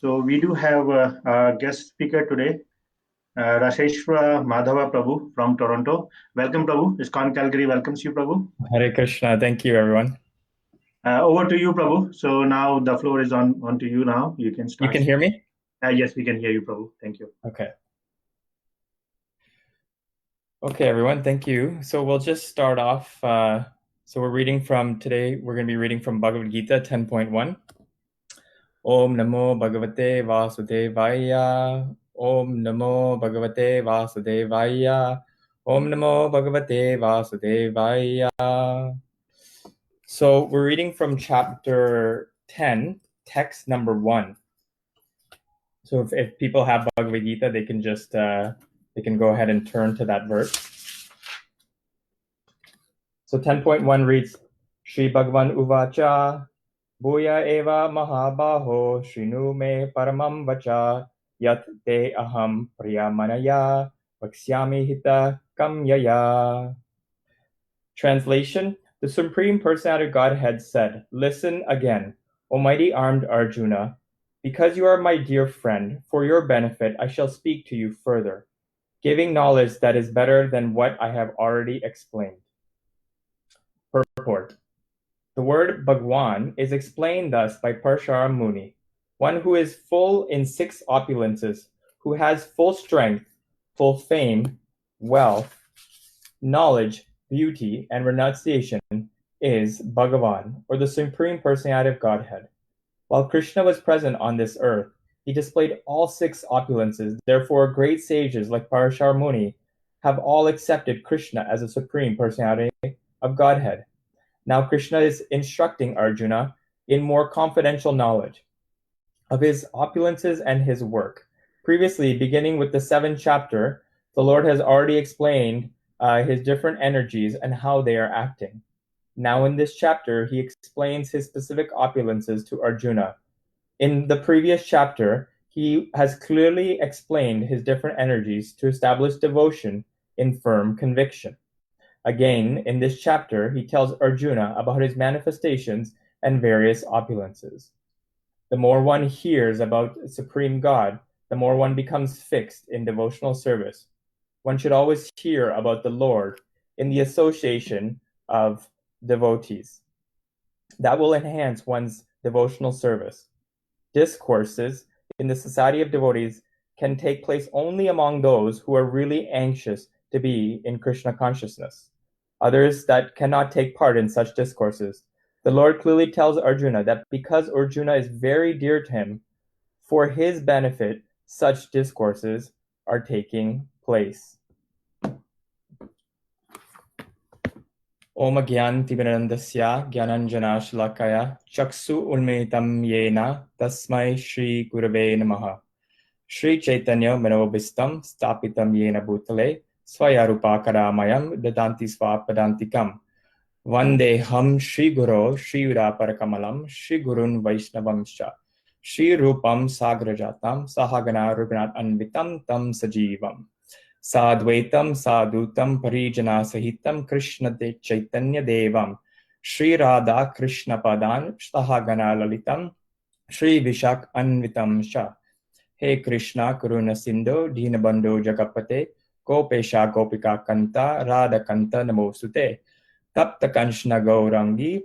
So we do have a guest speaker today, Rasheshwara Madhava Prabhu from Toronto. Welcome, Prabhu. ISKCON Calgary welcomes you, Prabhu. Hare Krishna. Thank you, everyone. Over to you, Prabhu. So now the floor is on to you now. You can You start. can hear me? Yes, we can hear you, Prabhu. Thank you. Okay. Okay, everyone. Thank you. So we'll just start off. So we're going to be reading from Bhagavad Gita 10.1. Om Namo Bhagavate Vasudevaya. Om Namo Bhagavate Vasudevaya. Om Namo Bhagavate Vasudevaya. So we're reading from chapter 10, text number 1. So if people have Bhagavad Gita, they can just they can go ahead and turn to that verse. So 10.1 reads, Shri Bhagavan Uvacha, Bhuya eva mahabaho, Shrinu me paramam vacha, Yat te aham priyamanaya, Vaksyami hita kamyaya. Translation, the Supreme Personality of Godhead said, Listen again, O mighty armed Arjuna, because you are my dear friend, for your benefit I shall speak to you further, giving knowledge that is better than what I have already explained. Purport. The word Bhagwan is explained thus by Parashara Muni, one who is full in 6 opulences, who has full strength, full fame, wealth, knowledge, beauty, and renunciation is Bhagavan, or the Supreme Personality of Godhead. While Krishna was present on this earth, he displayed all 6 opulences. Therefore, great sages like Parashar Muni have all accepted Krishna as a Supreme Personality of Godhead. Now Krishna is instructing Arjuna in more confidential knowledge of his opulences and his work. Previously, beginning with the 7th chapter, the Lord has already explained his different energies and how they are acting. Now in this chapter, he explains his specific opulences to Arjuna. In the previous chapter, he has clearly explained his different energies to establish devotion in firm conviction. Again, in this chapter, he tells Arjuna about his manifestations and various opulences. The more one hears about Supreme God, the more one becomes fixed in devotional service. One should always hear about the Lord in the association of devotees. That will enhance one's devotional service. Discourses in the society of devotees can take place only among those who are really anxious to be in Krishna consciousness. Others that cannot take part in such discourses. The Lord clearly tells Arjuna that because Arjuna is very dear to him, for his benefit, such discourses are taking place. Om Gyantimirandasya Gyananjana Shalakaya Chaksu Unmetam Yena Tasmai Shri Gurave Namaha Shri Chaitanya Manobhistam Stapitam Yena Bhutale Swayarupa Karamayam Dadanti Swapadantikam Vandeham Shri Guru Shri Uraparakamalam Shri Gurun Vaishnavamscha Shri Rupam Sagrajatam Sahagana Rugnat Anvitam Tam Sajivam Sadvaitam Sadutam Parijana Sahitam Krishna De Chaitanya Devam Shri Radha Krishna Padan Sahagana Lalitam Shri Vishak Anvitam Sha He Krishna Karuna Sindhu Dinabandhu Jagapate Gopesha Gopika Kanta Radha Kanta Namosute Tapta Kanshna Gaurangi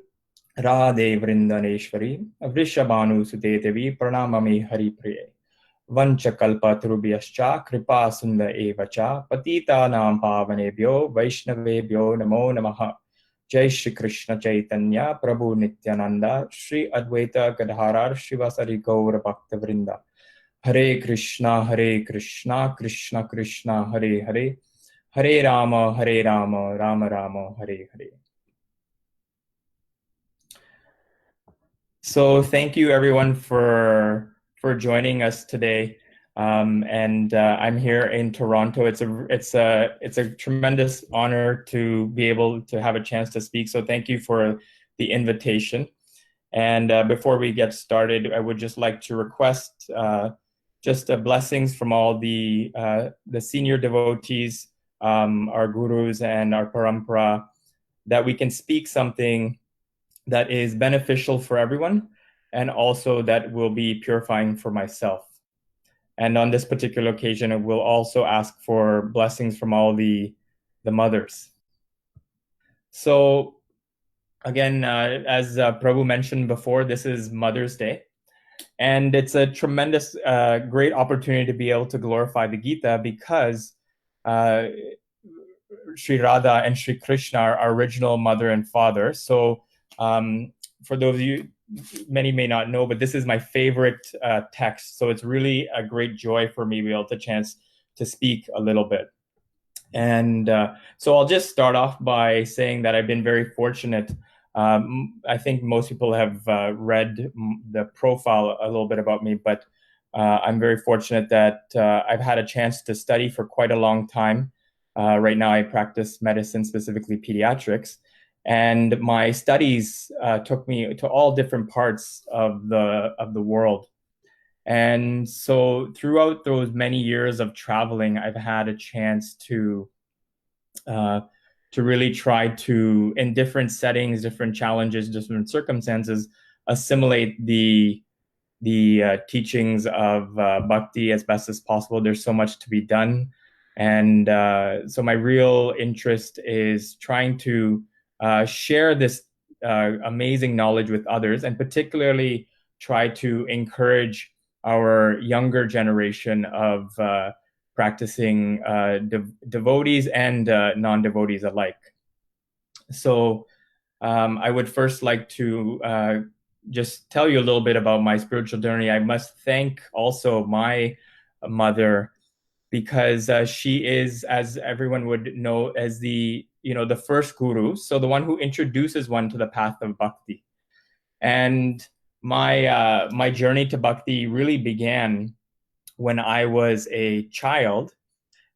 Radhe Vrindaneshwari Vrishabhanu Sute Devi Pranamami Hari Priye Vanchakalpatarubhyascha kripa sunda evacha patitanam pavanebhyo vaishnavebhyo namo namaha. Jai Shri Krishna Chaitanya Prabhu Nityananda Shri Advaita Gadharar Shivasari Gaura Bhakta Vrinda. Hare Krishna Krishna Krishna Hare Hare Hare Rama Rama Rama Hare Hare. So thank you everyone for joining us today, and I'm here in Toronto. It's a tremendous honor to be able to have a chance to speak. So thank you for the invitation. And before we get started, I would just like to request just blessings from all the senior devotees, our gurus, and our parampara, that we can speak something that is beneficial for everyone, and also that will be purifying for myself. And on this particular occasion, it will also ask for blessings from all the mothers. So again, as Prabhu mentioned before, this is Mother's Day. And it's a tremendous, great opportunity to be able to glorify the Gita because Sri Radha and Sri Krishna are our original mother and father. So for those of you, many may not know, but this is my favorite text. So it's really a great joy for me to be able to chance to speak a little bit. And so I'll just start off by saying that I've been very fortunate. I think most people have read the profile a little bit about me, but I'm very fortunate that I've had a chance to study for quite a long time. Right now I practice medicine, specifically pediatrics, and my studies took me to all different parts of the world. And so throughout those many years of traveling, I've had a chance to really try to, in different settings, different challenges, different circumstances, assimilate the teachings of bhakti as best as possible. There's so much to be done. And so my real interest is trying to share this amazing knowledge with others, and particularly try to encourage our younger generation of practicing devotees and non-devotees alike. So I would first like to just tell you a little bit about my spiritual journey. I must thank also my mother, because she is, as everyone would know, as the first guru, so the one who introduces one to the path of bhakti. And my journey to bhakti really began when I was a child,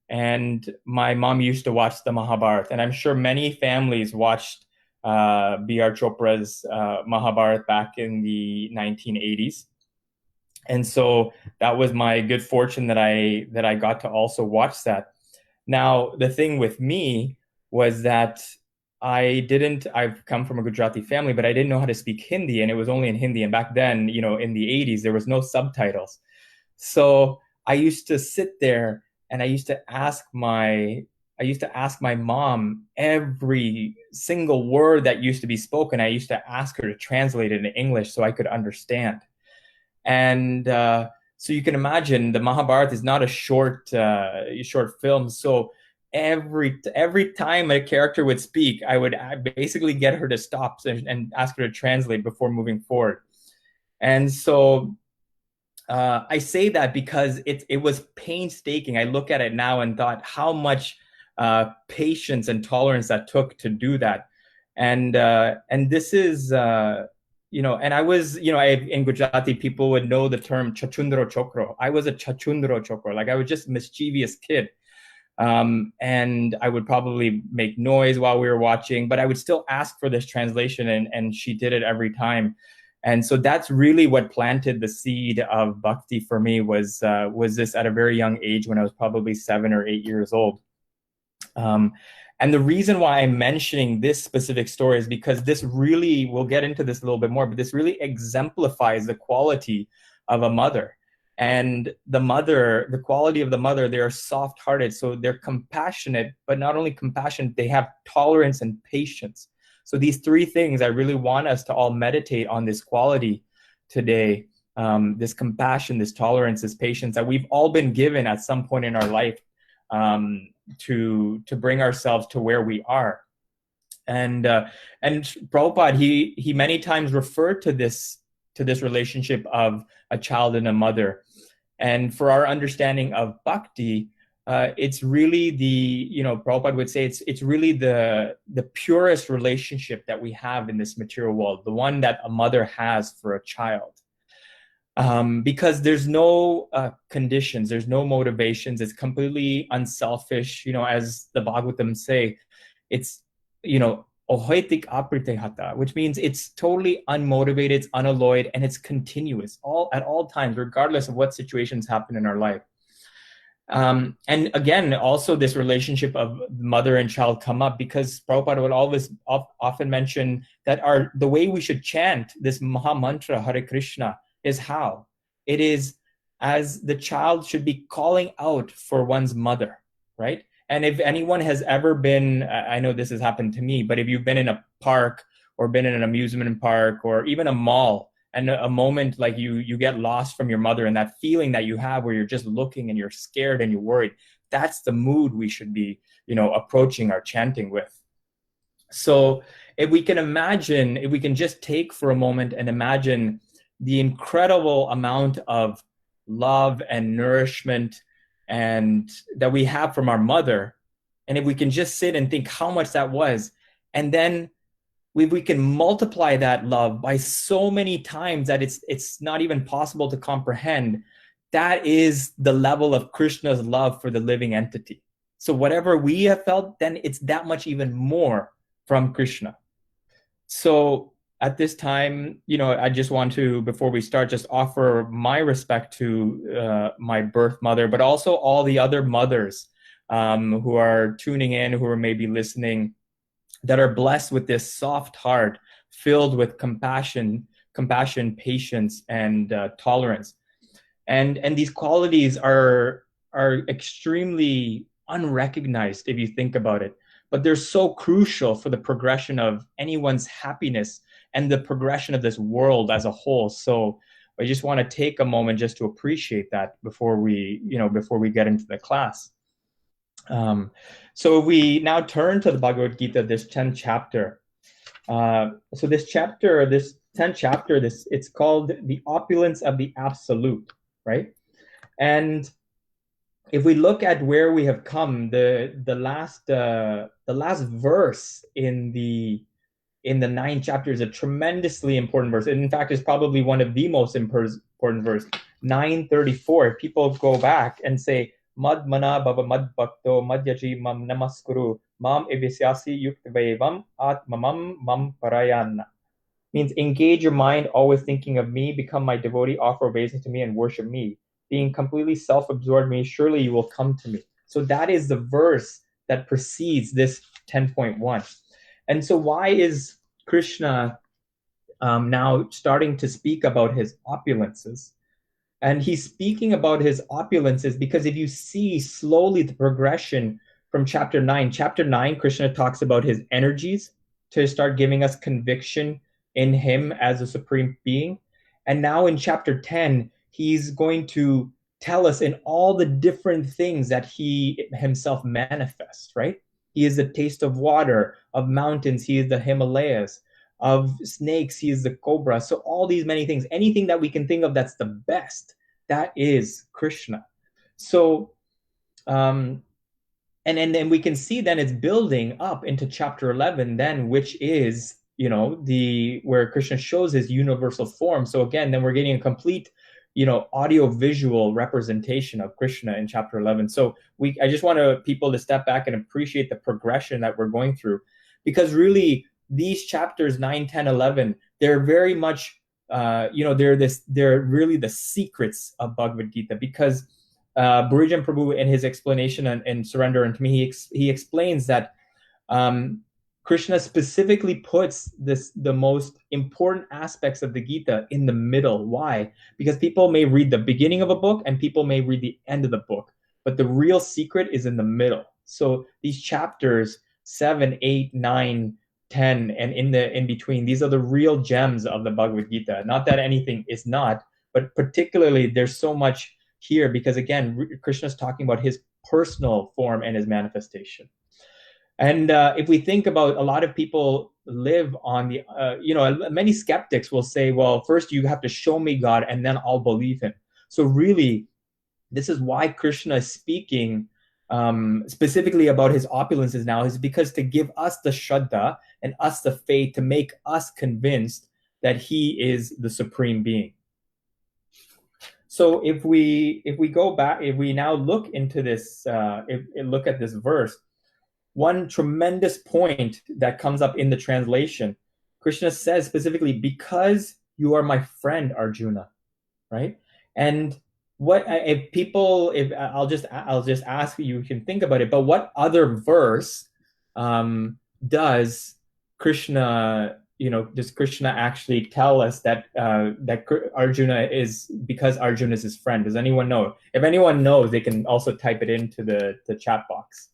and my mom used to watch the Mahabharata, and I'm sure many families watched B.R. Chopra's Mahabharata back in the 1980s. And so that was my good fortune that I got to also watch that. Now, the thing with me was that I've come from a Gujarati family, but I didn't know how to speak Hindi, and it was only in Hindi. And back then, in the 80s, there was no subtitles. So I used to sit there and I used to ask my mom every single word that used to be spoken. I used to ask her to translate it in English so I could understand. And so you can imagine the Mahabharata is not a short film. So every time a character would speak, I would basically get her to stop and ask her to translate before moving forward. And so I say that because it was painstaking. I look at it now and thought how much patience and tolerance that took to do that. And this is and I was, in Gujarati, people would know the term chachundro chokro. I was a chachundro chokro. Like, I was just a mischievous kid. And I would probably make noise while we were watching, but I would still ask for this translation, and she did it every time. And so that's really what planted the seed of bhakti for me, was this at a very young age, when I was probably 7 or 8 years old. And the reason why I'm mentioning this specific story is because this really, we'll get into this a little bit more, but this really exemplifies the quality of a mother. And the quality of the mother, they are soft-hearted, so they're compassionate, but not only compassionate, they have tolerance and patience. So these three things, I really want us to all meditate on this quality today, this compassion, this tolerance, this patience that we've all been given at some point in our life, to bring ourselves to where we are. And Prabhupada, he many times referred to this relationship of a child and a mother. And for our understanding of bhakti, it's really Prabhupada would say it's really the purest relationship that we have in this material world, the one that a mother has for a child. Because there's no conditions, there's no motivations, it's completely unselfish. As the Bhagavatam say, it's, ahoitik apritehata, which means it's totally unmotivated, it's unalloyed, and it's continuous, at all times, regardless of what situations happen in our life. And again, also this relationship of mother and child come up because Prabhupada would always often mention that the way we should chant this Maha Mantra Hare Krishna is how? It is as the child should be calling out for one's mother, right? And if anyone has ever been, I know this has happened to me, but if you've been in a park or been in an amusement park or even a mall, and a moment like you get lost from your mother, and that feeling that you have where you're just looking and you're scared and you're worried, that's the mood we should be, approaching our chanting with. So if we can just take for a moment and imagine the incredible amount of love and nourishment and that we have from our mother, and if we can just sit and think how much that was, and then we can multiply that love by so many times that it's not even possible to comprehend. That is the level of Krishna's love for the living entity. So whatever we have felt, then it's that much even more from Krishna. So at this time, I just want to, before we start, just offer my respect to my birth mother, but also all the other mothers who are tuning in, who are maybe listening, that are blessed with this soft heart filled with compassion, patience, and tolerance. And these qualities are extremely unrecognized if you think about it, but they're so crucial for the progression of anyone's happiness and the progression of this world as a whole. So I just want to take a moment just to appreciate that before we get into the class. So we now turn to the Bhagavad Gita, this 10th chapter. So this 10th chapter, it's called the opulence of the absolute, right? And if we look at where we have come, the last verse in the 9th chapter is a tremendously important verse. In fact, it's probably one of the most important verse. 934. People go back and say, Mad mana bhava mad bhakto madhyaji mam namaskuru mam evisyasi yuktvaevam atmamam mam parayanna. Means engage your mind, always thinking of me, become my devotee, offer obeisance to me, and worship me. Being completely self-absorbed me, surely you will come to me. So that is the verse that precedes this 10.1. And so why is Krishna now starting to speak about his opulences? And he's speaking about his opulences because if you see slowly the progression from chapter 9, Krishna talks about his energies to start giving us conviction in him as a supreme being. And now in chapter 10, he's going to tell us in all the different things that he himself manifests, right? He is the taste of water, of mountains, he is the Himalayas, of snakes, he is the cobra. So all these many things, anything that we can think of that's the best, that is Krishna. So, and then we can see then it's building up into chapter 11 then, which is, where Krishna shows his universal form. So again, then we're getting a complete, audio visual representation of Krishna in chapter 11. So I just want people to step back and appreciate the progression that we're going through, because really these chapters 9, 10, 11, they're very much, they're really the secrets of Bhagavad Gita, because Burijan Prabhu in his explanation and Surrender Unto Me, he explains that Krishna specifically puts the most important aspects of the Gita in the middle. Why? Because people may read the beginning of a book and people may read the end of the book, but the real secret is in the middle. So these chapters 7, 8, 9, 10, and in between, these are the real gems of the Bhagavad Gita. Not that anything is not, but particularly there's so much here because, again, Krishna's talking about his personal form and his manifestation. And if we think about, a lot of people live on the, many skeptics will say, well, first you have to show me God and then I'll believe him. So really, this is why Krishna is speaking specifically about his opulences now, is because to give us the Shraddha and us the faith, to make us convinced that he is the supreme being. So if we go back, if we now look into this, look at this verse, one tremendous point that comes up in the translation, Krishna says specifically, because you are my friend, Arjuna, right? And if I'll just ask you can think about it, but what other verse does Krishna, does Krishna actually tell us that that Arjuna is, because Arjuna is his friend? Does anyone know? If anyone knows, they can also type it into the chat box.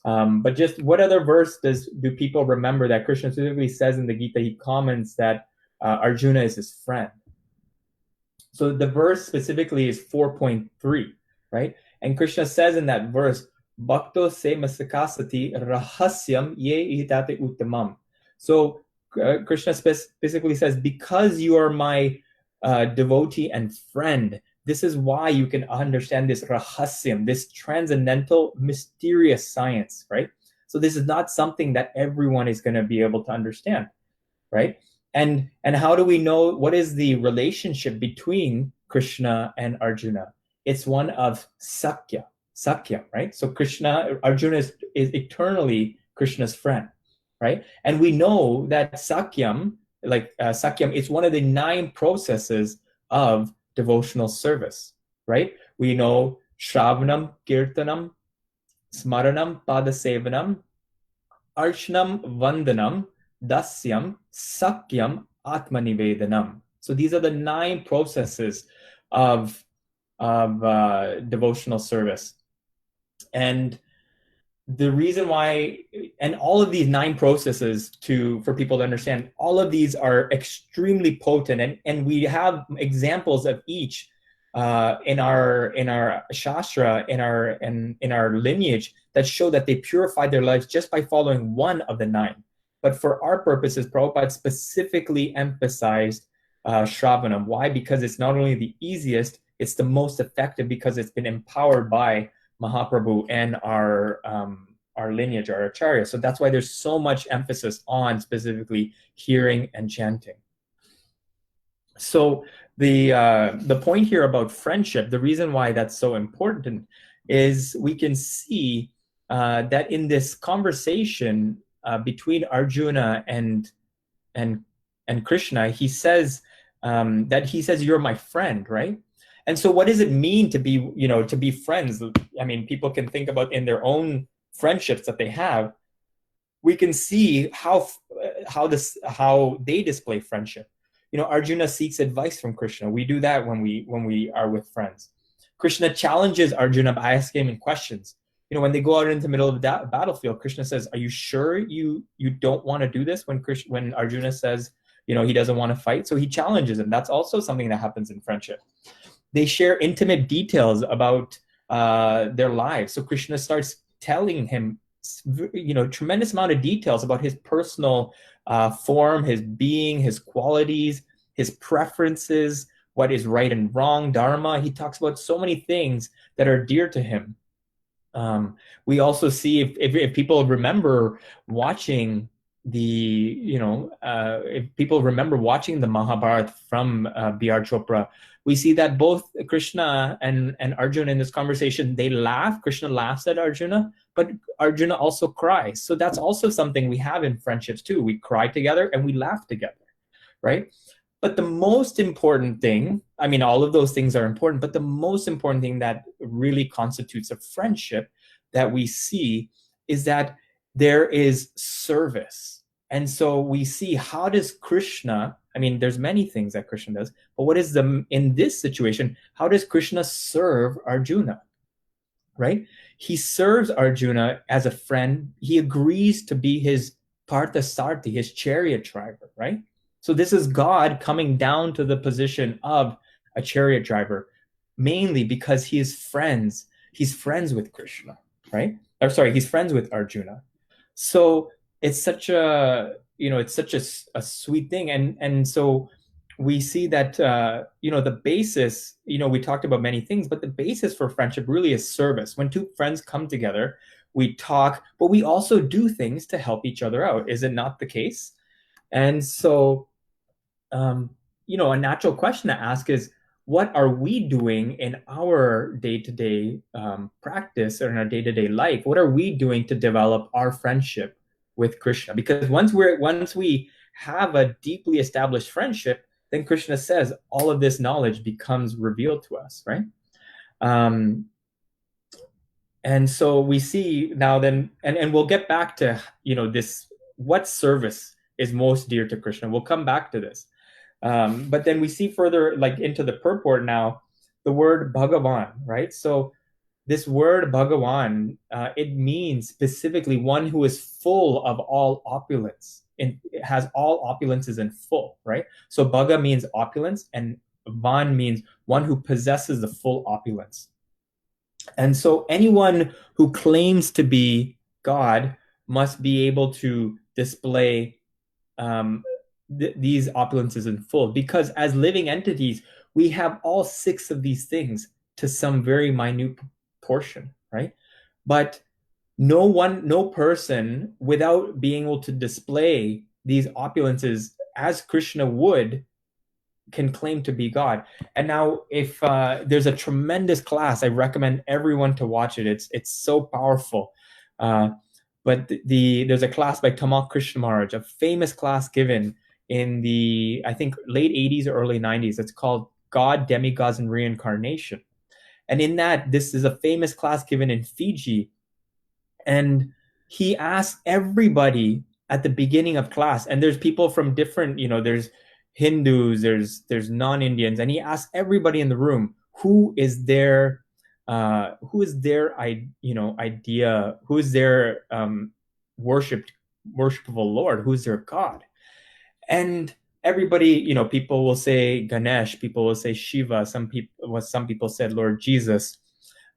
But just what other verse do people remember that Krishna specifically says in the Gita? He comments that Arjuna is his friend. So the verse specifically is 4.3, right? And Krishna says in that verse, Bhakto se masakasati rahasyam ye itate uttamam. So Krishna basically says, because you are my devotee and friend, this is why you can understand this rahasyam, this transcendental, mysterious science, right? So this is not something that everyone is going to be able to understand, right? And how do we know what is the relationship between Krishna and Arjuna? It's one of Sakya, right? So Arjuna is eternally Krishna's friend, right? And we know that Sakyam, Sakyam, is one of the 9 processes of devotional service, right? We know Shravanam, Kirtanam, Smaranam, Padasevanam, Archanam, Vandanam, Dasyam, Sakyam, Atmanivedanam. So these are the 9 processes of devotional service. And the reason why, and all of these 9 processes, for people to understand, all of these are extremely potent, and we have examples of each in our shastra, in our lineage, that show that they purified their lives just by following one of the 9. But for our purposes, Prabhupada specifically emphasized Shravanam. Why? Because it's not only the easiest, it's the most effective, because it's been empowered by Mahaprabhu and our lineage, our acharya. So that's why there's so much emphasis on specifically hearing and chanting. So the point here about friendship, the reason why that's so important is we can see that in this conversation between Arjuna and Krishna, he says you're my friend, right? And so what does it mean to be friends? I mean, people can think about in their own friendships that they have. We can see how they display friendship. Arjuna seeks advice from Krishna. We do that when we are with friends. Krishna challenges Arjuna by asking him questions. When they go out into the middle of the battlefield, Krishna says, "Are you sure you don't want to do this?" When Arjuna says, he doesn't want to fight, so he challenges him. That's also something that happens in friendship. They share intimate details about their lives. So Krishna starts telling him, tremendous amount of details about his personal form, his being, his qualities, his preferences, what is right and wrong, dharma. He talks about so many things that are dear to him. We also see if people remember watching if people remember watching the Mahabharata from B.R. Chopra, we see that both Krishna and Arjuna in this conversation, they laugh. Krishna laughs at Arjuna, but Arjuna also cries. So that's also something we have in friendships too. We cry together and we laugh together, right? But the most important thing, I mean, all of those things are important, but the most important thing that really constitutes a friendship that we see is that there is service. And so we see, how does Krishna, I mean, there's many things that Krishna does, but what is in this situation, how does Krishna serve Arjuna, right? He serves Arjuna as a friend. He agrees to be his Parthasarthi, his chariot driver, right? So this is God coming down to the position of a chariot driver, mainly because he's friends with Krishna, right? Or sorry, he's friends with Arjuna. So it's such a sweet thing. And so we see that, the basis, we talked about many things, but the basis for friendship really is service. When two friends come together, we talk, but we also do things to help each other out. Is it not the case? And so, a natural question to ask is, what are we doing in our day-to-day practice or in our day-to-day life? What are we doing to develop our friendship with Krishna? Because once we have a deeply established friendship, then Krishna says all of this knowledge becomes revealed to us, right? And so we see now then, and we'll get back to, this, what service is most dear to Krishna. We'll come back to this. But then we see further, like into the purport now, the word Bhagavan, right? So this word Bhagavan, it means specifically one who is full of all opulence. It has all opulences in full, right? So Bhaga means opulence, and Van means one who possesses the full opulence. And so anyone who claims to be God must be able to display these opulences in full, because as living entities, we have all six of these things to some very minute portion, right? But no person, without being able to display these opulences as Krishna would, can claim to be God. And now, if there's a tremendous class, I recommend everyone to watch it. It's so powerful. But there's a class by Tamal Krishna Maharaj, a famous class given in the, I think, late 80s or early 90s. It's called God, Demigods, and Reincarnation. And in that, this is a famous class given in Fiji. And he asked everybody at the beginning of class, and there's people from different, there's Hindus, there's non-Indians, and he asked everybody in the room, who is their idea, who is their worshipful Lord, who's their God? And everybody, people will say Ganesh, people will say Shiva, some people said Lord Jesus,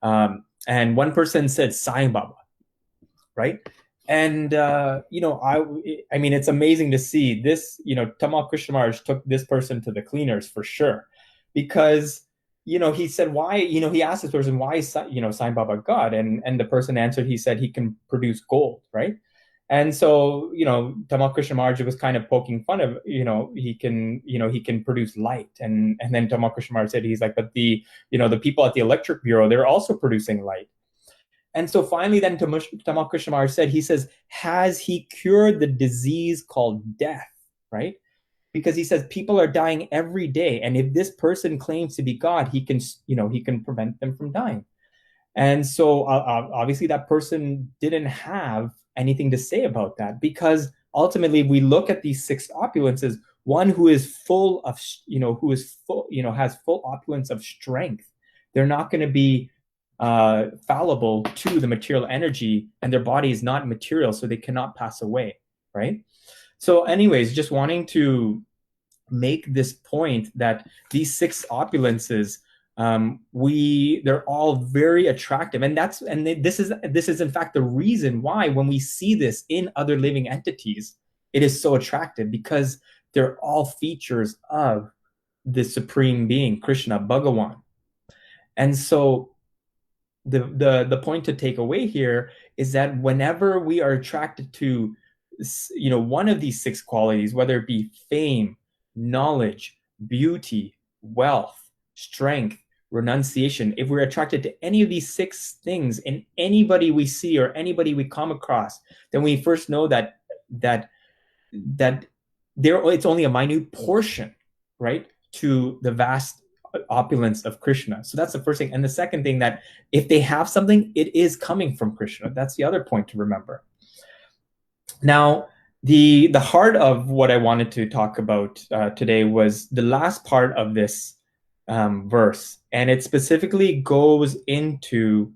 and one person said Sai Baba, right? And I mean, it's amazing to see this. Tamal Krishna Maharaj took this person to the cleaners for sure, because he said, why, he asked this person, why is Sai Baba God? And the person answered, he said he can produce gold, right? And so, Tamal Krishna Maharaj was kind of poking fun of, he can produce light. And then Tamal Krishna Maharaj said, he's like, but the people at the Electric Bureau, they're also producing light. And so finally, then Tamal Krishna Maharaj said, he says, has he cured the disease called death, right? Because he says people are dying every day. And if this person claims to be God, he can prevent them from dying. And so obviously that person didn't have anything to say about that, because ultimately we look at these six opulences, one who is full of, has full opulence of strength. They're not going to be fallible to the material energy, and their body is not material, so they cannot pass away, right? So anyways, just wanting to make this point that these six opulences, they're all very attractive, and this is in fact the reason why when we see this in other living entities, it is so attractive, because they're all features of the Supreme Being, Krishna, Bhagavan. And so the point to take away here is that whenever we are attracted to one of these six qualities, whether it be fame, knowledge, beauty, wealth, strength, renunciation, if we're attracted to any of these six things in anybody we see or anybody we come across, then we first know that it's only a minute portion, right, to the vast opulence of Krishna. So that's the first thing. And the second thing, that if they have something, it is coming from Krishna. That's the other point to remember. Now, the heart of what I wanted to talk about today was the last part of this verse, and it specifically goes into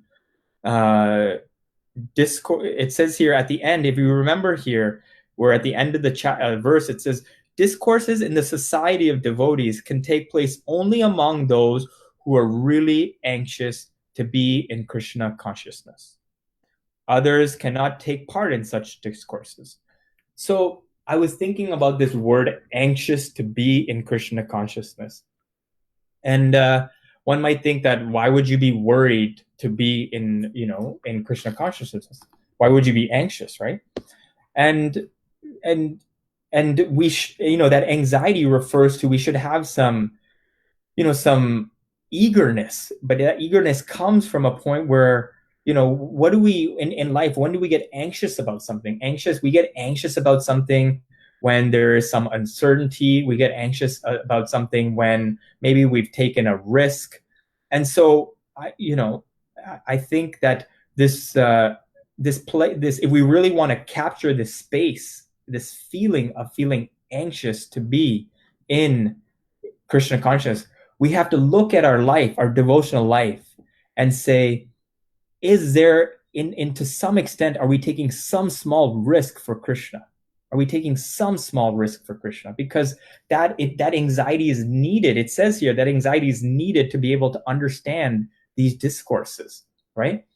discourse. It says here at the end, if you remember here, where at the end of the verse, it says, discourses in the society of devotees can take place only among those who are really anxious to be in Krishna consciousness. Others cannot take part in such discourses. So I was thinking about this word, anxious to be in Krishna consciousness. And one might think that, why would you be worried to be in Krishna consciousness? Why would you be anxious, right? And we that anxiety refers to, we should have some eagerness, but that eagerness comes from a point where, what do we in life, when do we get anxious about something? We get anxious about something when there is some uncertainty. We get anxious about something when maybe we've taken a risk. And so I think that this if we really want to capture this space, this feeling of feeling anxious to be in Krishna consciousness, we have to look at our life, our devotional life, and say, is there to some extent, are we taking some small risk for Krishna? Are we taking some small risk for Krishna? Because that anxiety is needed. It says here that anxiety is needed to be able to understand these discourses, right?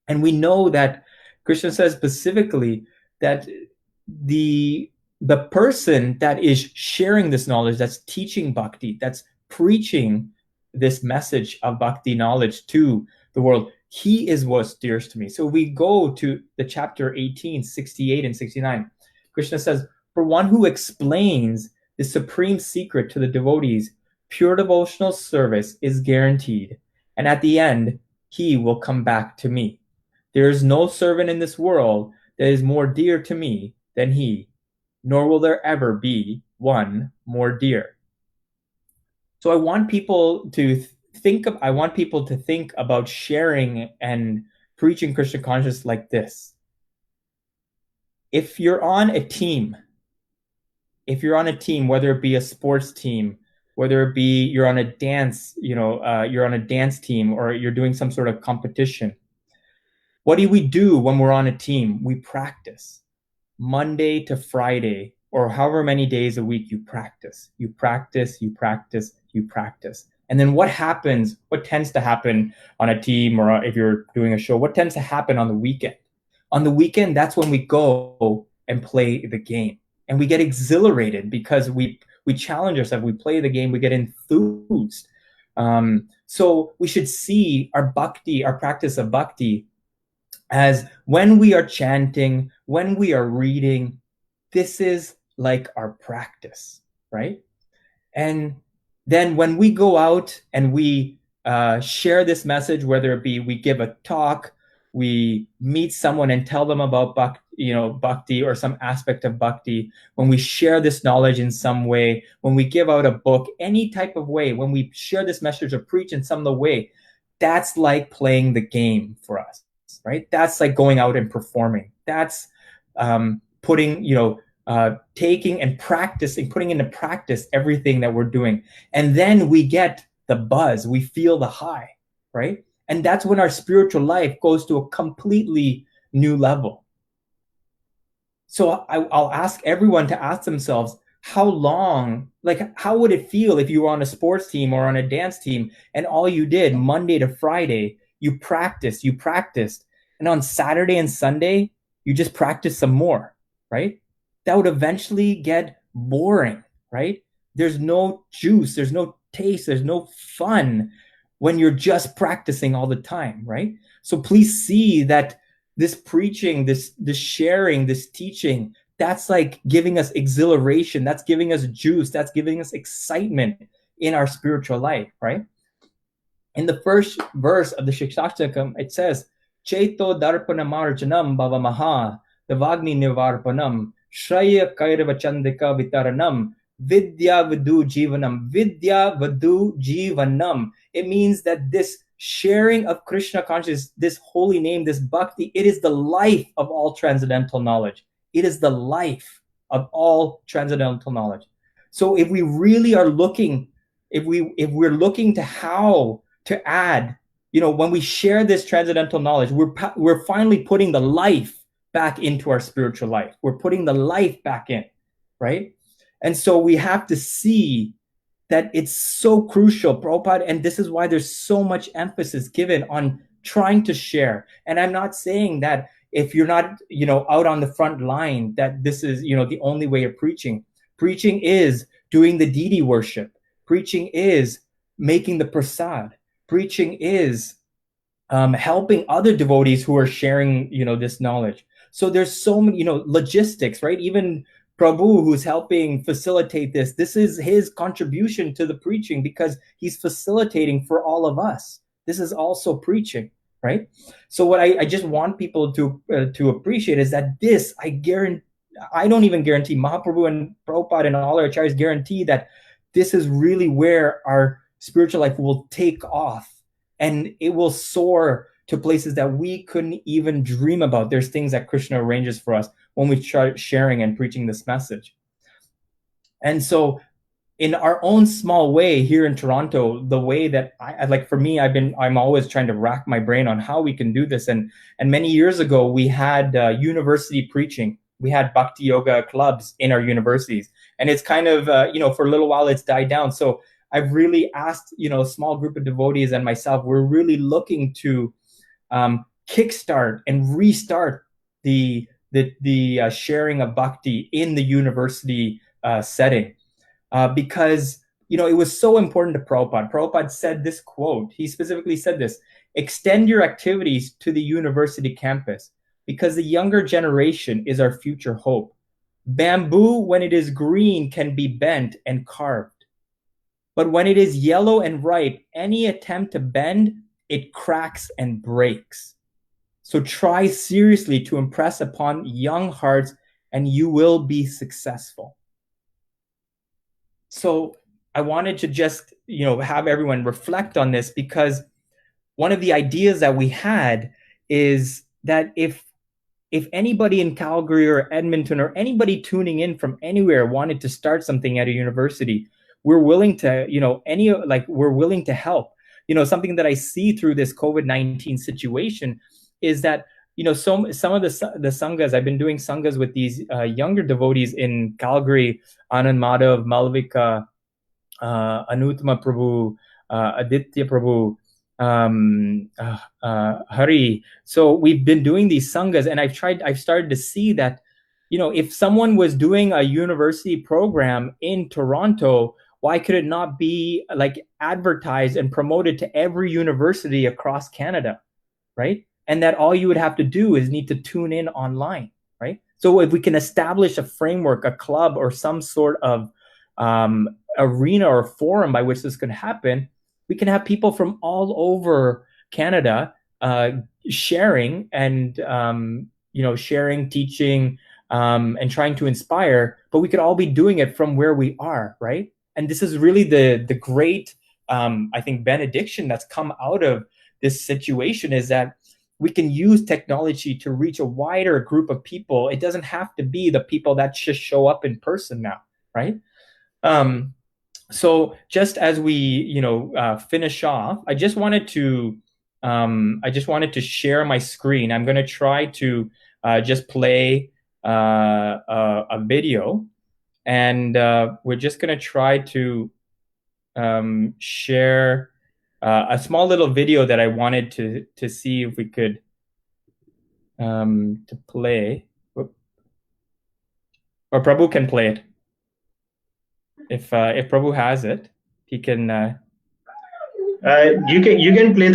And we know that Krishna says specifically that the person that is sharing this knowledge, that's teaching bhakti, that's preaching this message of bhakti knowledge to the world, he is what's dearest to me. So we go to the chapter 18, 68 and 69. Krishna says, for one who explains the supreme secret to the devotees, pure devotional service is guaranteed. And at the end, he will come back to me. There is no servant in this world that is more dear to me than he, nor will there ever be one more dear. So I want people to think about sharing and preaching Krishna consciousness like this. If you're on a team, whether it be a sports team, whether it be you're on a dance, you're on a dance team, or you're doing some sort of competition, what do we do when we're on a team? We practice. Monday to Friday, or however many days a week, you practice. You practice, you practice, you practice. And then what tends to happen on a team, or if you're doing a show, what tends to happen on the weekend? On the weekend, that's when we go and play the game. And we get exhilarated because we challenge ourselves, we play the game, we get enthused. So we should see our bhakti, our practice of bhakti, as when we are chanting, when we are reading, this is like our practice, right? And then when we go out and we share this message, whether it be we give a talk, we meet someone and tell them about bhakti or some aspect of bhakti, when we share this knowledge in some way, when we give out a book, any type of way, when we share this message or preach in some other way, that's like playing the game for us, right? That's like going out and performing. That's taking and practicing, putting into practice everything that we're doing. And then we get the buzz, we feel the high, right? And that's when our spiritual life goes to a completely new level. So I'll ask everyone to ask themselves, how would it feel if you were on a sports team or on a dance team and all you did Monday to Friday, you practiced, and on Saturday and Sunday, you just practice some more, right? That would eventually get boring, right? There's no juice, there's no taste, there's no fun when you're just practicing all the time, right? So please see that this preaching, this sharing, this teaching, that's like giving us exhilaration, that's giving us juice, that's giving us excitement in our spiritual life, right? In the first verse of the Shikshashtakam, it says, Cheto darpanamarjanam bhavamaha, devagni nivarpanam, Shraya Kairava Chandika Vitaranam, Vidya Vadu Jivanam. Vidya Vadu Jivanam. It means that this sharing of Krishna consciousness, this holy name, this bhakti, it is the life of all transcendental knowledge. It is the life of all transcendental knowledge. So if we really are looking, if we're looking to how to add, when we share this transcendental knowledge, we're finally putting the life back into our spiritual life. We're putting the life back in, right? And so we have to see that it's so crucial, Prabhupada, and this is why there's so much emphasis given on trying to share. And I'm not saying that if you're not, out on the front line, that this is, the only way of preaching. Preaching is doing the deity worship. Preaching is making the prasad. Preaching is helping other devotees who are sharing, this knowledge. So there's so many, logistics, right? Even Prabhu, who's helping facilitate this is his contribution to the preaching because he's facilitating for all of us. This is also preaching, right? So what I just want people to appreciate is that this, I don't even guarantee, Mahaprabhu and Prabhupada and all our acharyas guarantee that this is really where our spiritual life will take off. and it will soar to places that we couldn't even dream about. There's things that Krishna arranges for us when we start sharing and preaching this message. And so in our own small way here in Toronto, the way that I like, for me, I'm always trying to rack my brain on how we can do this. And many years ago, we had university preaching. We had bhakti yoga clubs in our universities, and it's kind of, for a little while it's died down. So I've really asked, a small group of devotees and myself, we're really looking to kickstart and restart the sharing of bhakti in the university setting. Because, it was so important to Prabhupada. Prabhupada said this quote. He specifically said this: extend your activities to the university campus, because the younger generation is our future hope. Bamboo, when it is green, can be bent and carved. But when it is yellow and ripe, any attempt to bend, it cracks and breaks. So try seriously to impress upon young hearts, and you will be successful. So I wanted to just, have everyone reflect on this, because one of the ideas that we had is that if anybody in Calgary or Edmonton or anybody tuning in from anywhere wanted to start something at a university, we're willing to, we're willing to help. Something that I see through this COVID-19 situation is that, some of the sanghas, I've been doing sanghas with these younger devotees in Calgary, Anand Madhav, Malvika, Anuttama Prabhu, Aditya Prabhu, Hari. So we've been doing these sanghas, and I've started to see that, if someone was doing a university program in Toronto, why could it not be advertised and promoted to every university across Canada, right? And that all you would have to do is need to tune in online, right? So if we can establish a framework, a club, or some sort of arena or forum by which this could happen, we can have people from all over Canada sharing and sharing, teaching, and trying to inspire. But we could all be doing it from where we are, right? And this is really the great, I think, benediction that's come out of this situation, is that we can use technology to reach a wider group of people. It doesn't have to be the people that just show up in person now, right? So just as we, finish off, I just wanted to share my screen. I'm going to try to just play a video, and we're just going to try to share a small little video that I wanted to see if we could to play. Or Prabhu can play it. If Prabhu has it, he can. You can play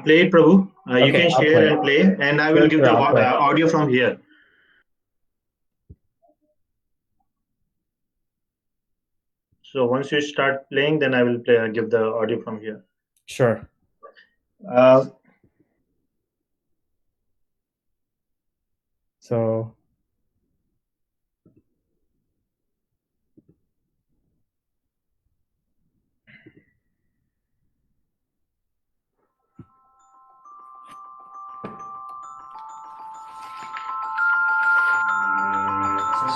play, Prabhu. Okay, you can share and play, and I will give the audio from here. So once you start playing, then I will give the audio from here. Sure. So.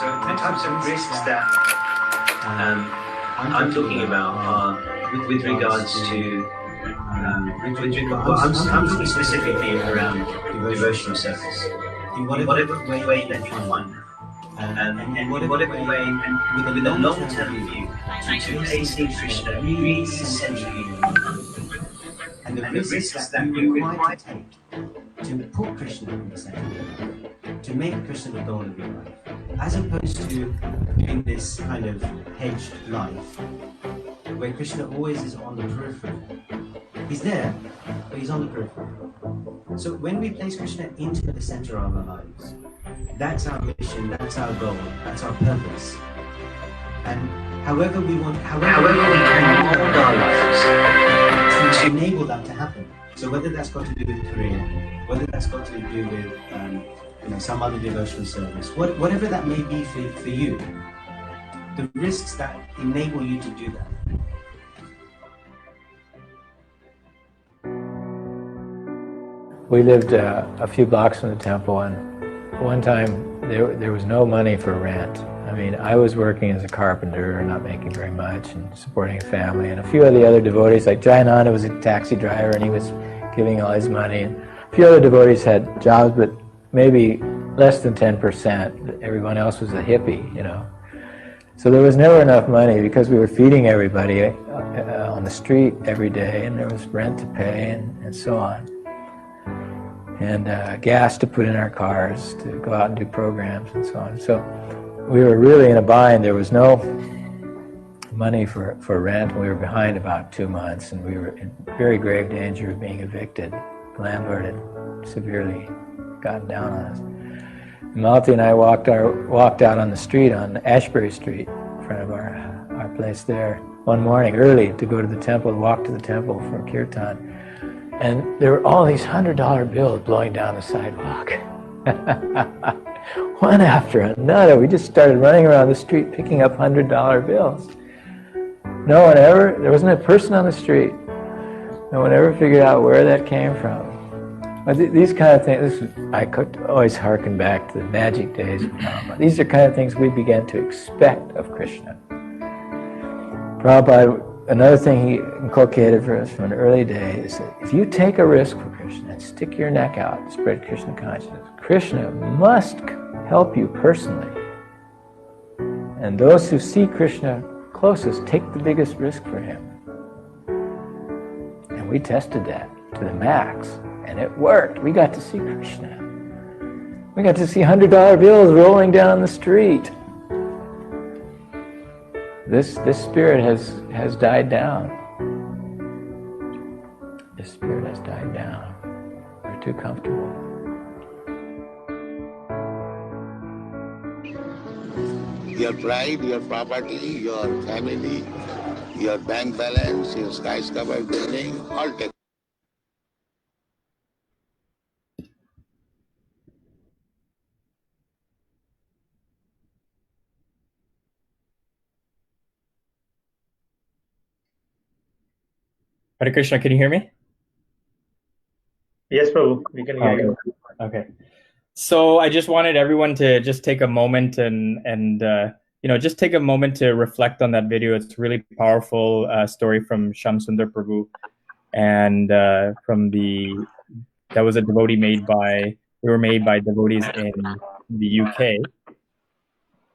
So the types of risks that I'm talking about are with regards to I'm talking specifically around devotional service. In whatever way that you find, and in whatever way, and with a long-term view, to placing Krishna really centrally, and the risks that you require to take to put Krishna in the center, to make Krishna the goal of your life, as opposed to doing this kind of hedged life, where Krishna always is on the periphery. He's there, but he's on the periphery. So when we place Krishna into the center of our lives, that's our mission, that's our goal, that's our purpose. And however we can mold our lives to enable that to happen. So whether that's got to do with career, whether that's got to do with some other devotional service, whatever that may be for you, the risks that enable you to do that. we lived a few blocks from the temple, and one time there was no money for rent. I mean, I was working as a carpenter, not making very much, and supporting a family, and a few of the other devotees, like Jayananda was a taxi driver, and he was giving all his money. And a few other devotees had jobs, but maybe less than 10%. Everyone else was a hippie, you know. So there was never enough money because we were feeding everybody on the street every day, and there was rent to pay and so on. And gas to put in our cars to go out and do programs and so on. So we were really in a bind. There was no money for rent. We were behind about 2 months, and we were in very grave danger of being evicted. The landlord had severely gotten down on us. Malti and I walked out on the street, on Ashbury Street, in front of our place there, one morning early to go to the temple, walk to the temple for kirtan. And there were all these $100 bills blowing down the sidewalk. One after another. We just started running around the street picking up $100 bills. There wasn't a person on the street. No one ever figured out where that came from. But these kind of things, I could always harken back to the magic days of Prabhupada. These are kind of things we began to expect of Krishna. Prabhupada, another thing he inculcated for us from an early day is that if you take a risk for Krishna and stick your neck out to spread Krishna consciousness, Krishna must help you personally. And those who see Krishna closest take the biggest risk for him. And we tested that to the max. And it worked. We got to see Krishna. We got to see $100 bills rolling down the street. This spirit has died down. This spirit has died down. We're too comfortable. Your pride, your property, your family, your bank balance, your skyscraper building, all taken. Hare Krishna, can you hear me? Yes, Prabhu, we can hear you. Okay. So I just wanted everyone to just take a moment and just take a moment to reflect on that video. It's a really powerful story from Shyam Sundar Prabhu, and that was a devotee made by devotees in the UK,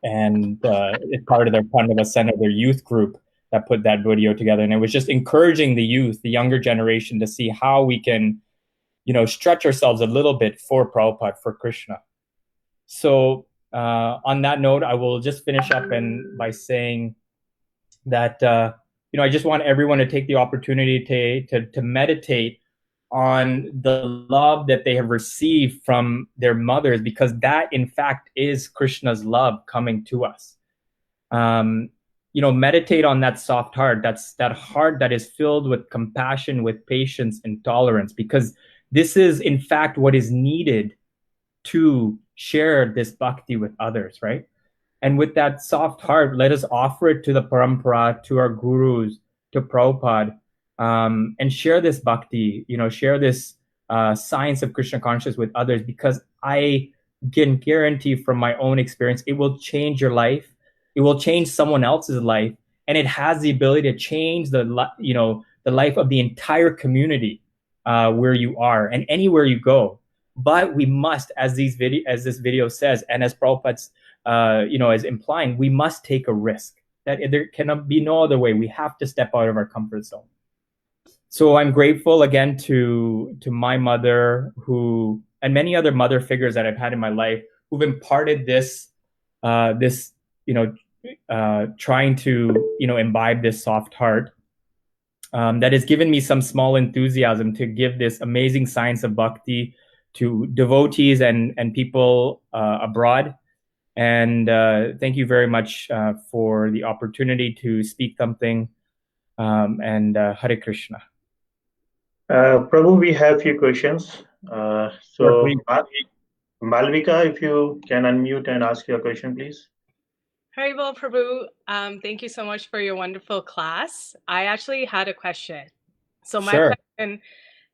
and it's part of their Pandava Center, their youth group, that put that video together. And it was just encouraging the youth, the younger generation, to see how we can, stretch ourselves a little bit for Prabhupada, for Krishna. So on that note, I will just finish up by saying that, I just want everyone to take the opportunity to meditate on the love that they have received from their mothers, because that, in fact, is Krishna's love coming to us. Meditate on that soft heart. That's that heart that is filled with compassion, with patience and tolerance, because this is, in fact, what is needed to share this bhakti with others, right? And with that soft heart, let us offer it to the parampara, to our gurus, to Prabhupada, and share this bhakti, share this science of Krishna consciousness with others, because I can guarantee from my own experience, it will change your life. It will change someone else's life, and it has the ability to change the life of the entire community where you are and anywhere you go. But we must, as this video says, and as Prabhupada's is implying, we must take a risk. That there cannot be no other way. We have to step out of our comfort zone. So I'm grateful again to my mother, and many other mother figures that I've had in my life, who've imparted this trying to imbibe this soft heart that has given me some small enthusiasm to give this amazing science of bhakti to devotees and people abroad. And thank you very much for the opportunity to speak something. And Hare Krishna. Prabhu, we have a few questions. Sure, Malvika, if you can unmute and ask your question, please. Haribol Prabhu, thank you so much for your wonderful class. I actually had a question. So my question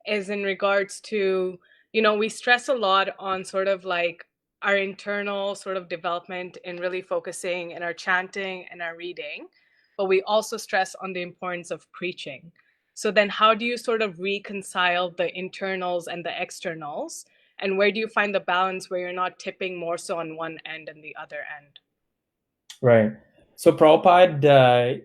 is in regards to, we stress a lot on sort of like our internal sort of development and really focusing in our chanting and our reading, but we also stress on the importance of preaching. So then how do you sort of reconcile the internals and the externals? And where do you find the balance where you're not tipping more so on one end and the other end? Right. So Prabhupada,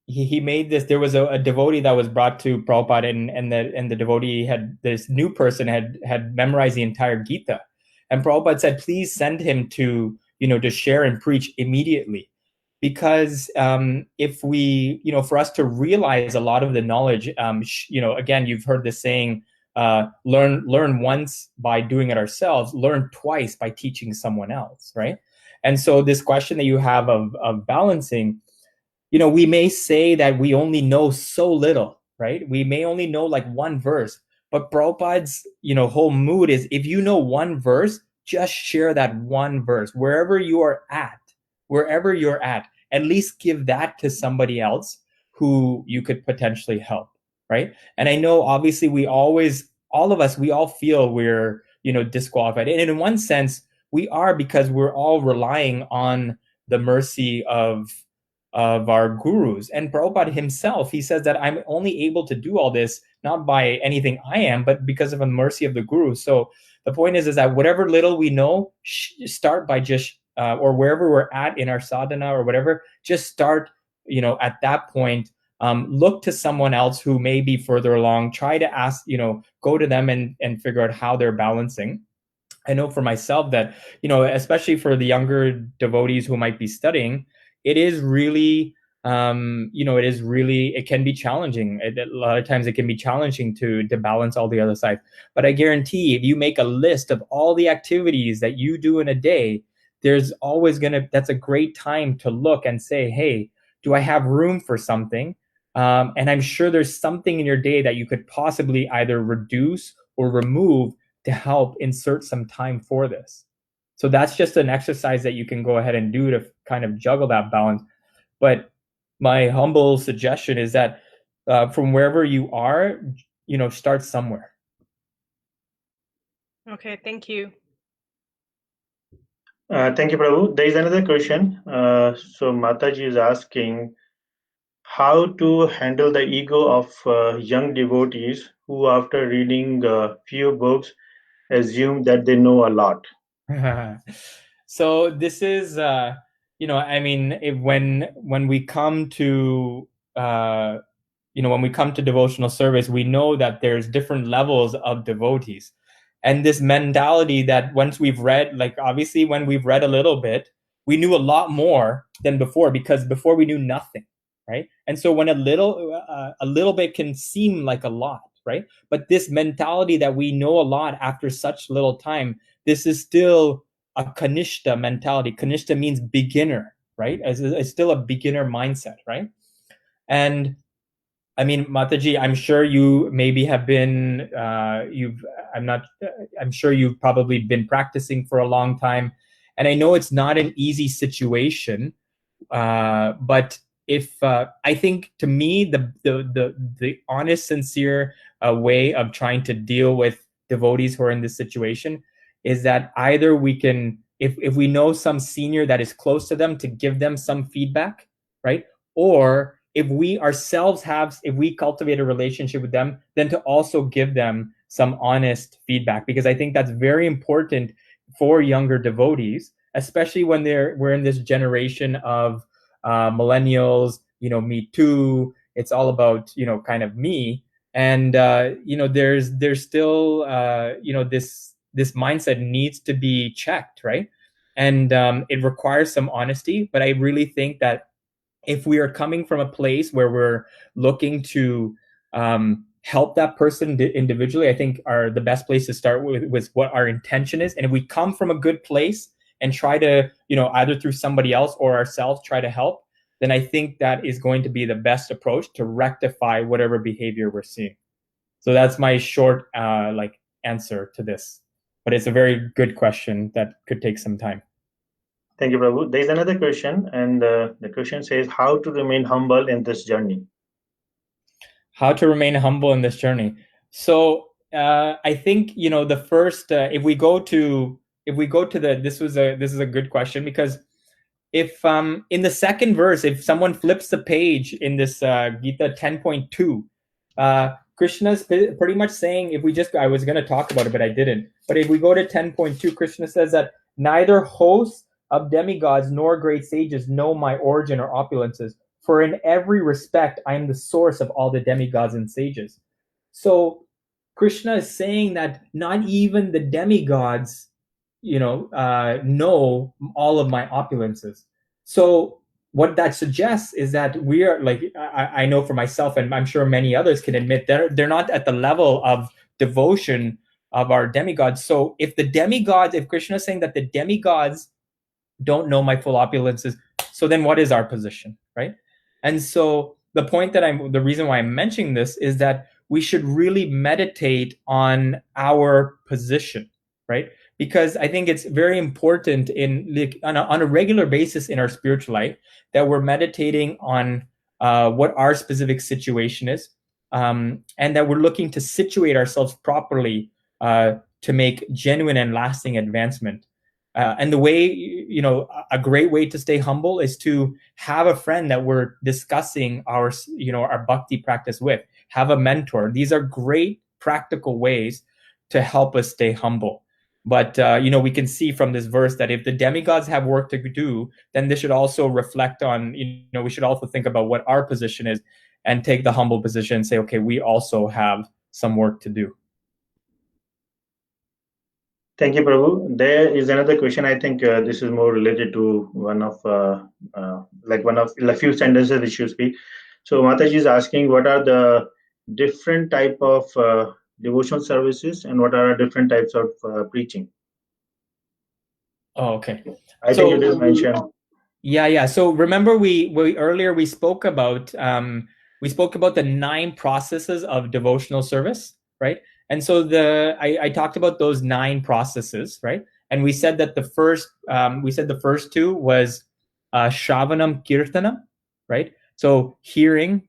he made this. There was a devotee that was brought to Prabhupada, and the devotee had, this new person had memorized the entire Gita, and Prabhupada said, please send him to share and preach immediately, because if we, for us to realize a lot of the knowledge, again, you've heard this saying, learn once by doing it ourselves, learn twice by teaching someone else, right? And so this question that you have of balancing, we may say that we only know so little, right? We may only know like one verse, but Prabhupada's, whole mood is, if you know one verse, just share that one verse wherever you're at, at least give that to somebody else who you could potentially help, right? And I know obviously all of us feel we're, disqualified. And in one sense, we are, because we're all relying on the mercy of our gurus. And Prabhupada himself, he says that I'm only able to do all this not by anything I am, but because of the mercy of the guru. So the point is that whatever little we know, start by just, or wherever we're at in our sadhana or whatever, just start, at that point. Look to someone else who may be further along, try to ask, go to them and figure out how they're balancing. I know for myself that, especially for the younger devotees who might be studying, it is really, it can be challenging. A lot of times it can be challenging to balance all the other sides. But I guarantee if you make a list of all the activities that you do in a day, there's always that's a great time to look and say, hey, do I have room for something? And I'm sure there's something in your day that you could possibly either reduce or remove to help insert some time for this. So that's just an exercise that you can go ahead and do to kind of juggle that balance. But my humble suggestion is that from wherever you are, start somewhere. Okay, thank you. Thank you, Prabhu. There is another question. So Mataji is asking how to handle the ego of young devotees who, after reading a few books, assume that they know a lot. So this is, when we come to, when we come to devotional service, we know that there's different levels of devotees. And this mentality that once we've read, like obviously when we've read a little bit, we knew a lot more than before, because before we knew nothing, right? And so when a little bit can seem like a lot, right? But this mentality that we know a lot after such little time, this is still a Kanishta mentality. Kanishta means beginner, right? It's still a beginner mindset, right? And I mean, Mataji, I'm sure you maybe have been, I'm sure you've probably been practicing for a long time. And I know it's not an easy situation, but if I think, to me, the honest, sincere way of trying to deal with devotees who are in this situation is that either we can, if we know some senior that is close to them, to give them some feedback, right? Or if we ourselves if we cultivate a relationship with them, then to also give them some honest feedback, because I think that's very important for younger devotees, especially when we're in this generation of millennials, me too. It's all about, kind of me. And, there's still, this mindset needs to be checked, right? And it requires some honesty. But I really think that if we are coming from a place where we're looking to help that person individually, I think the best place to start with what our intention is. And if we come from a good place and try to, either through somebody else or ourselves try to help, then I think that is going to be the best approach to rectify whatever behavior we're seeing. So that's my short answer to this. But it's a very good question that could take some time. Thank you, Prabhu. There is another question, and the question says, how to remain humble in this journey? How to remain humble in this journey. So I think the first if we go to the this is a good question, because if in the second verse, if someone flips the page in this Gita 10.2, Krishna is pretty much saying, I was going to talk about it, but I didn't. But if we go to 10.2, Krishna says that neither hosts of demigods nor great sages know my origin or opulences, for in every respect I am the source of all the demigods and sages. So Krishna is saying that not even the demigods know all of my opulences. So what that suggests is that we are, like, I know for myself, and I'm sure many others can admit, they're not at the level of devotion of our demigods. So if Krishna is saying that the demigods don't know my full opulences, so then what is our position, right? And so the reason why I'm mentioning this is that we should really meditate on our position, right? Because I think it's very important on a regular basis in our spiritual life that we're meditating on what our specific situation is, and that we're looking to situate ourselves properly to make genuine and lasting advancement. And the way, a great way to stay humble is to have a friend that we're discussing our bhakti practice with, have a mentor. These are great practical ways to help us stay humble. But, we can see from this verse that if the demigods have work to do, then this should also reflect on, we should also think about what our position is and take the humble position and say, okay, we also have some work to do. Thank you, Prabhu. There is another question. I think this is more related to one of a few sentences which you speak. So Mataji is asking, what are the different type of devotional services and what are different types of preaching? Oh, okay. I think you did mention. Yeah. So remember, we earlier spoke about the 9 processes of devotional service, right? And so I talked about those 9 processes, right? And we said that the first 2 was Shravanam Kirtanam, right? So hearing,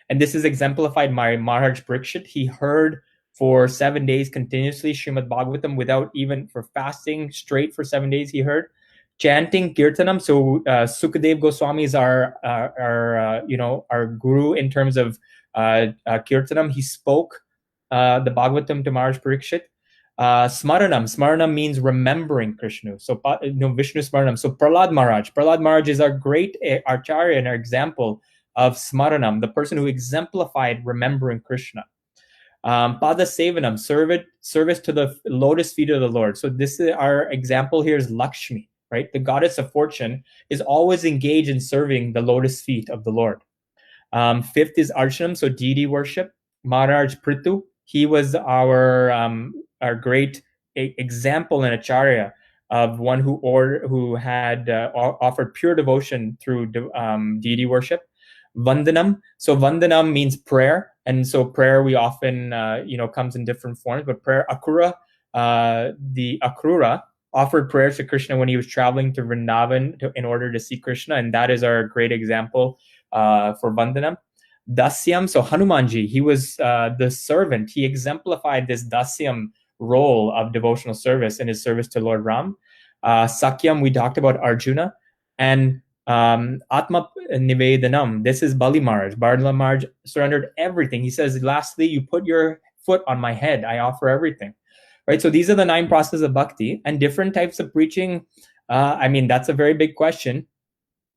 and this is exemplified by Maharaj Parikshit. He heard for 7 days continuously Srimad Bhagavatam without even for fasting straight for 7 days. He heard chanting Kirtanam. So Sukadev Goswami is our guru in terms of Kirtanam. He spoke the Bhagavatam to Maharaj Parikshit. Smaranam means remembering Krishna. So Vishnu Smaranam. So Prahlad Maharaj is our great acharya and our example of Smaranam, the person who exemplified remembering Krishna. Pada Sevanam, service to the lotus feet of the Lord. So this is our example here is Lakshmi, right? The goddess of fortune is always engaged in serving the lotus feet of the Lord. 5th is Archanam, so deity worship. Maharaj Prithu, he was our great example and acharya of one who had offered pure devotion through deity worship. Vandanam, so Vandanam means prayer, and so prayer we often comes in different forms, but prayer. Akrura, the Akrura offered prayers to Krishna when he was traveling to Vrindavan in order to see Krishna, and that is our great example for Vandanam. Dasyam, so Hanumanji, he was the servant. He exemplified this Dasyam role of devotional service in his service to Lord Ram. Sakyam, we talked about Arjuna. And Atma Nivedanam, this is Bali Maharaj. Bali Maharaj surrendered everything. He says, lastly, you put your foot on my head. I offer everything. Right? So these are the 9 processes of bhakti, and different types of preaching. That's a very big question.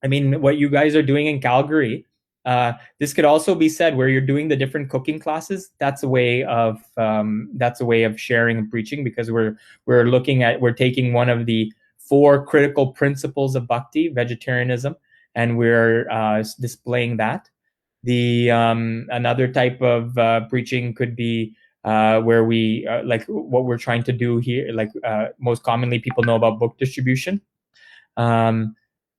What you guys are doing in Calgary, this could also be said where you're doing the different cooking classes. That's a way of sharing and preaching, because we're taking one of the 4 critical principles of bhakti, vegetarianism, and we're displaying that. The another type of preaching could be where we like what we're trying to do here. Most commonly, people know about book distribution.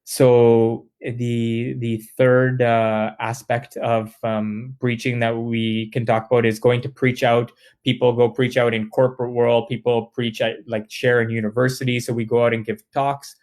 So the third aspect of preaching that we can talk about is going to preach out. People go preach out in corporate world. People preach at share in university. So we go out and give talks.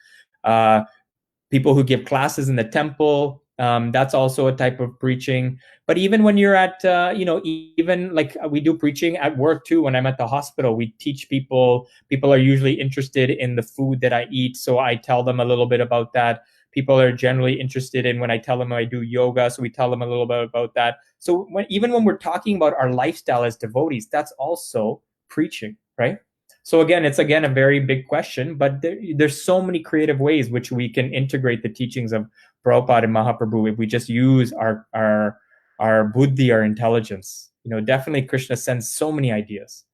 People who give classes in the temple, That's also a type of preaching. But even when you're at, even like we do preaching at work too. When I'm at the hospital, we teach people. People are usually interested in the food that I eat, so I tell them a little bit about that. People are generally interested in when I tell them I do yoga, so we tell them a little bit about that. So even when we're talking about our lifestyle as devotees, that's also preaching, right? So again, it's a very big question, but there's so many creative ways which we can integrate the teachings of Prabhupada and Mahaprabhu if we just use our buddhi, our intelligence. Definitely Krishna sends so many ideas.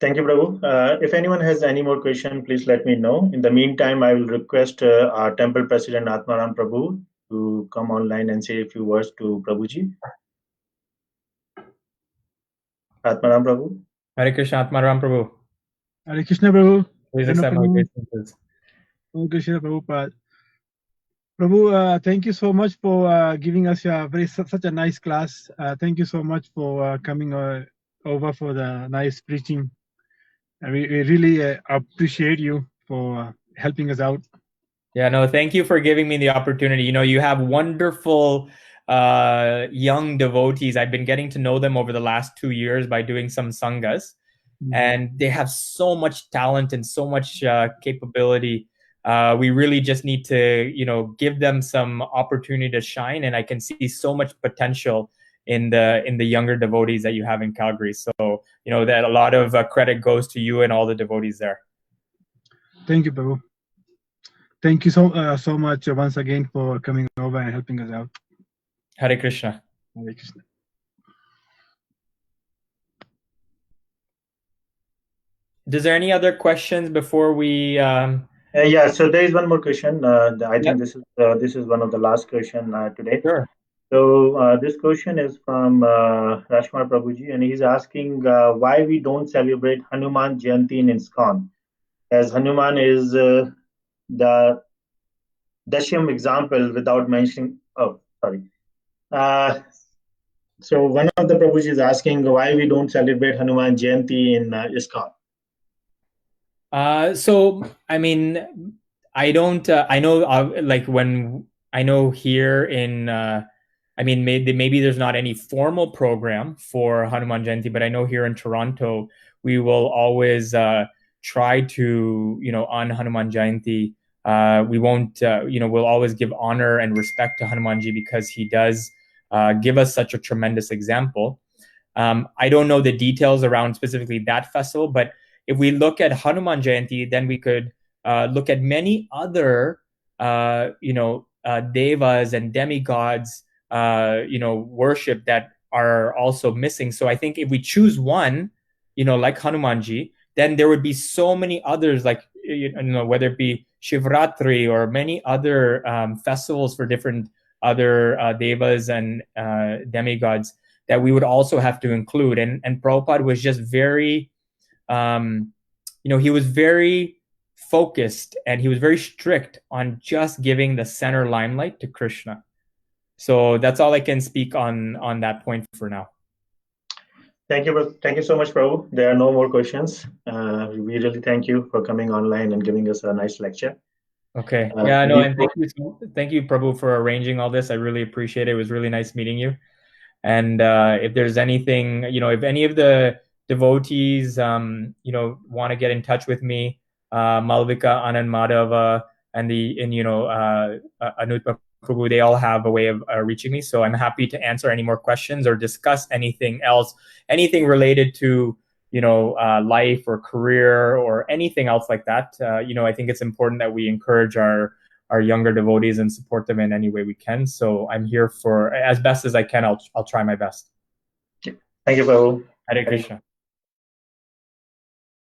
Thank you, Prabhu. If anyone has any more question, please let me know. In the meantime, I will request our temple president Atmaram Prabhu to come online and say a few words to Prabhuji. Atmaram Prabhu. Hare Krishna, Atmaram Prabhu. Hare Krishna Prabhu. Please accept my obeisances. Hare Krishna Prabhupada. Prabhu, thank you so much for giving us such a nice class. Thank you so much for coming over for the nice preaching. We really appreciate you for helping us out. Yeah, no, thank you for giving me the opportunity. You have wonderful young devotees. I've been getting to know them over the last 2 years by doing some sanghas, and they have so much talent and so much capability. We really just need to, give them some opportunity to shine, and I can see so much potential in the younger devotees that you have in Calgary. So, that a lot of credit goes to you and all the devotees there. Thank you, Prabhu. Thank you so much once again for coming over and helping us out. Hare Krishna. Hare Krishna. Is there any other questions before we? Yeah, so there is one more question. I think this is one of the last question today. Sure. So this question is from Rashmar Prabhuji, and he's asking why we don't celebrate Hanuman Jayanti in ISKCON, as Hanuman is the Dasham example without mentioning. Oh, sorry. So one of the Prabhuji is asking why we don't celebrate Hanuman Jayanti in ISKCON. So I mean, I don't. I know, like when I know here in. I mean, maybe there's not any formal program for Hanuman Jayanti, but I know here in Toronto, we will always try to, on Hanuman Jayanti, we won't, we'll always give honor and respect to Hanumanji because he does give us such a tremendous example. I don't know the details around specifically that festival, but if we look at Hanuman Jayanti, then we could look at many other, devas and demigods, worship that are also missing. So I think if we choose one, like Hanumanji, then there would be so many others, like, whether it be Shivratri or many other festivals for different other devas and demigods that we would also have to include. And Prabhupada was just very, he was very focused and he was very strict on just giving the center limelight to Krishna. So that's all I can speak on that point for now. Thank you so much, Prabhu. There are no more questions. We really thank you for coming online and giving us a nice lecture. Okay. Yeah, no, and thank you, Prabhu, for arranging all this. I really appreciate it. It was really nice meeting you. And if there's anything, if any of the devotees, want to get in touch with me, Malvika, Anand Madhava, and Anutma Prabhu, they all have a way of reaching me. So I'm happy to answer any more questions or discuss anything else, anything related to, life or career or anything else like that. I think it's important that we encourage our younger devotees and support them in any way we can. So I'm here for as best as I can. I'll try my best. Thank you, Prabhu. Hare Krishna.